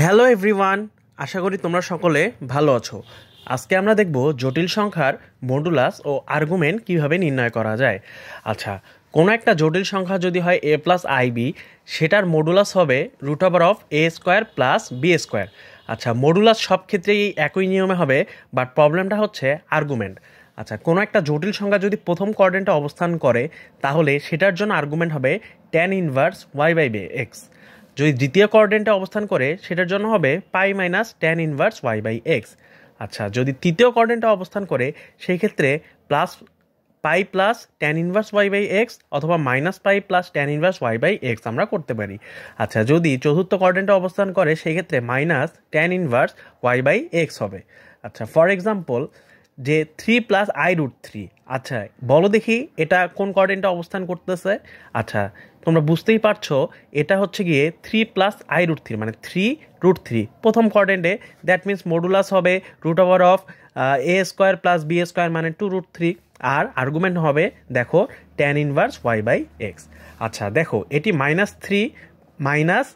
Hello everyone, আশা করি তোমরা সকলে ভালো আছো। আজকে আমরা দেখব জটিল সংখ্যার মডুলাস ও আর্গুমেন্ট কিভাবে নির্ণয় করা যায়। আচ্ছা, কোনো একটা জটিল সংখ্যা যদি হয় a প্লাস আইবি, সেটার মডুলাস হবে √a² প্লাস b²। আচ্ছা, মডুলাস সব ক্ষেত্রেই একই নিয়মে হবে, বাট প্রবলেমটা হচ্ছে আর্গুমেন্ট। আচ্ছা, কোনো একটা জটিল সংখ্যা যদি প্রথম কোয়াড্রেন্টে অবস্থান করে, তাহলে সেটার জন্য আর্গুমেন্ট হবে tan ইনভার্স y/x। যদি দ্বিতীয় কোয়াড্রেন্টে অবস্থান করে, সেটার জন্য হবে পাই মাইনাস ট্যান ইনভার্স y/x। আচ্ছা, যদি তৃতীয় কোয়াড্রেন্টে অবস্থান করে, সেই ক্ষেত্রে প্লাস পাই প্লাস ট্যান ইনভার্স y/x অথবা মাইনাস পাই প্লাস ট্যান ইনভার্স y/x আমরা করতে পারি। আচ্ছা, যদি চতুর্থ কোয়াড্রেন্টে অবস্থান করে, সেই ক্ষেত্রে মাইনাস ট্যান ইনভার্স y/x হবে। আচ্ছা, ফর এক্সাম্পল যে 3 প্লাস i√3। আচ্ছা, বলো দেখি এটা কোন কোয়াড্রেন্টে অবস্থান করতেছে। আচ্ছা, তোমরা বুঝতেই পারছো, এটা হচ্ছে গিয়ে 3 প্লাস i√3 মানে 3√3 প্রথম কোয়াড্রেন্টে। দ্যাট মিনস মডুলাস হবে √a² প্লাস b² মানে 2√3। আর আর্গুমেন্ট হবে দেখো ট্যান ইনভার্স y/x। আচ্ছা দেখো, এটি -3 মাইনাস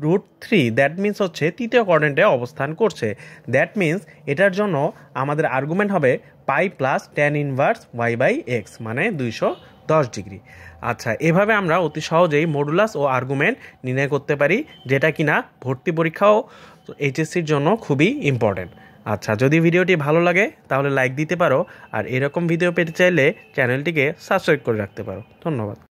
√3, দ্যাট মিনস হচ্ছে তৃতীয় কোয়াড্রেন্টে অবস্থান করছে। দ্যাট মিনস এটার জন্য আমাদের আর্গুমেন্ট হবে পাই প্লাস ট্যান ইনভার্স y/x মানে 210 ডিগ্রি। আচ্ছা, এভাবে আমরা অতি সহজেই মডুলাস ও আর্গুমেন্ট নির্ণয় করতে পারি, যেটা কিনা ভর্তি পরীক্ষাও এইচএসসির জন্য খুবই ইম্পর্টেন্ট। আচ্ছা, যদি ভিডিওটি ভালো লাগে তাহলে লাইক দিতে পারো, আর এরকম ভিডিও পেতে চাইলে চ্যানেলটিকে সাবস্ক্রাইব করে রাখতে পারো। ধন্যবাদ।